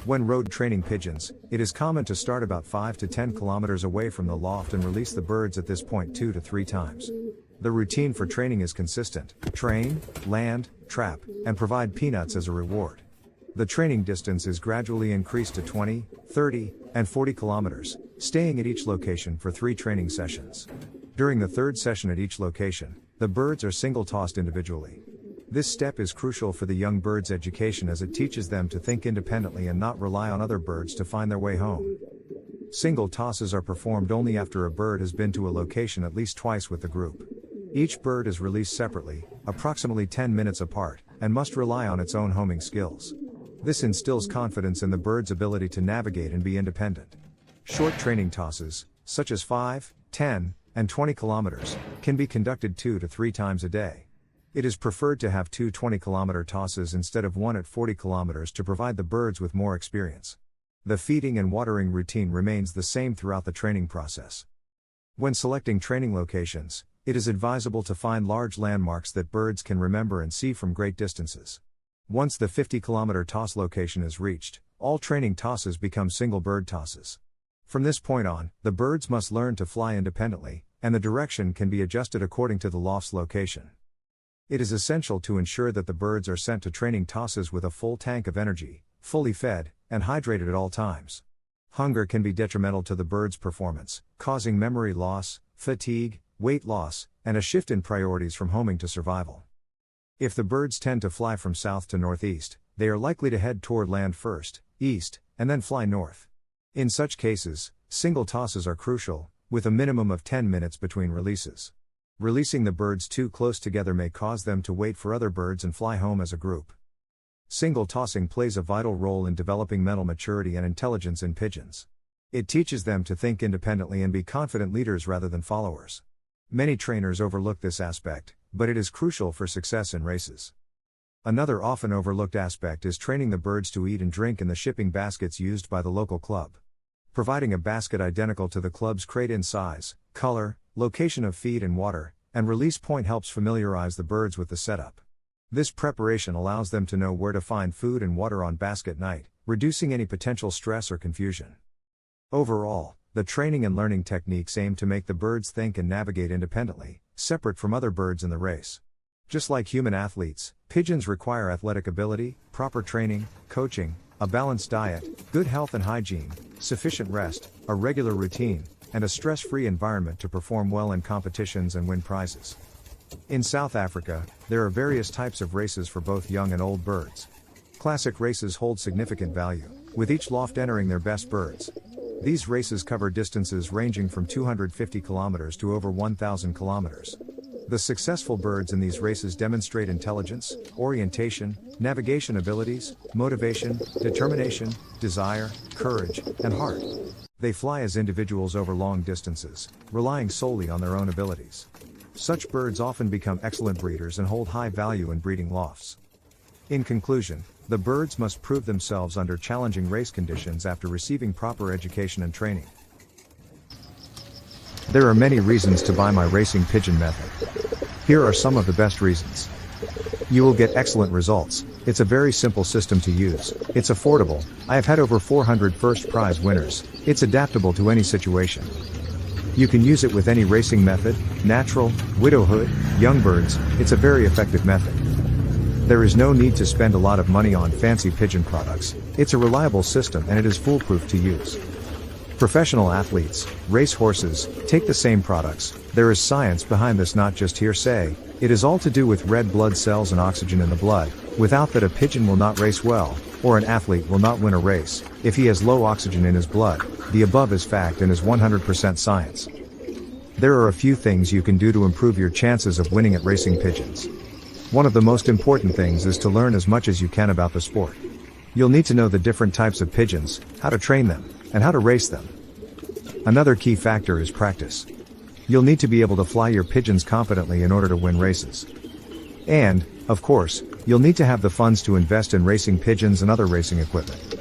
When road training pigeons, it is common to start about 5 to 10 kilometers away from the loft and release the birds at this point 2 to 3 times. The routine for training is consistent: train, land, trap, and provide peanuts as a reward. The training distance is gradually increased to 20, 30, and 40 kilometers, staying at each location for 3 training sessions. During the 3rd session at each location, the birds are single-tossed individually. This step is crucial for the young bird's education as it teaches them to think independently and not rely on other birds to find their way home. Single tosses are performed only after a bird has been to a location at least twice with the group. Each bird is released separately, approximately 10 minutes apart, and must rely on its own homing skills. This instills confidence in the bird's ability to navigate and be independent. Short training tosses, such as 5, 10, and 20 kilometers, can be conducted 2 to 3 times a day. It is preferred to have 2 20-kilometer tosses instead of 1 at 40 kilometers to provide the birds with more experience. The feeding and watering routine remains the same throughout the training process. When selecting training locations, it is advisable to find large landmarks that birds can remember and see from great distances. Once the 50-kilometer toss location is reached, all training tosses become single bird tosses. From this point on, the birds must learn to fly independently, and the direction can be adjusted according to the loft's location. It is essential to ensure that the birds are sent to training tosses with a full tank of energy, fully fed, and hydrated at all times. Hunger can be detrimental to the bird's performance, causing memory loss, fatigue, weight loss, and a shift in priorities from homing to survival. If the birds tend to fly from south to northeast, they are likely to head toward land first, east, and then fly north. In such cases, single tosses are crucial, with a minimum of 10 minutes between releases. Releasing the birds too close together may cause them to wait for other birds and fly home as a group. Single tossing plays a vital role in developing mental maturity and intelligence in pigeons. It teaches them to think independently and be confident leaders rather than followers. Many trainers overlook this aspect, but it is crucial for success in races. Another often overlooked aspect is training the birds to eat and drink in the shipping baskets used by the local club. Providing a basket identical to the club's crate in size, color, location of feed and water, and release point helps familiarize the birds with the setup. This preparation allows them to know where to find food and water on basket night, reducing any potential stress or confusion. Overall, the training and learning techniques aim to make the birds think and navigate independently, separate from other birds in the race. Just like human athletes, pigeons require athletic ability, proper training, coaching, a balanced diet, good health and hygiene, sufficient rest, a regular routine, and a stress-free environment to perform well in competitions and win prizes. In South Africa, there are various types of races for both young and old birds. Classic races hold significant value, with each loft entering their best birds. These races cover distances ranging from 250 kilometers to over 1,000 kilometers. The successful birds in these races demonstrate intelligence, orientation, navigation abilities, motivation, determination, desire, courage, and heart. They fly as individuals over long distances, relying solely on their own abilities. Such birds often become excellent breeders and hold high value in breeding lofts. In conclusion, the birds must prove themselves under challenging race conditions after receiving proper education and training. There are many reasons to buy my racing pigeon method. Here are some of the best reasons. You will get excellent results. It's a very simple system to use. It's affordable. I have had over 400 first prize winners. It's adaptable to any situation. You can use it with any racing method, natural, widowhood, young birds. It's a very effective method. There is no need to spend a lot of money on fancy pigeon products. It's a reliable system and it is foolproof to use. Professional athletes, race horses, take the same products. There is science behind this, not just hearsay. It is all to do with red blood cells and oxygen in the blood. Without that, a pigeon will not race well, or an athlete will not win a race. If he has low oxygen in his blood, the above is fact and is 100% science. There are a few things you can do to improve your chances of winning at racing pigeons. One of the most important things is to learn as much as you can about the sport. You'll need to know the different types of pigeons, how to train them, and how to race them. Another key factor is practice. You'll need to be able to fly your pigeons confidently in order to win races. And, of course, you'll need to have the funds to invest in racing pigeons and other racing equipment.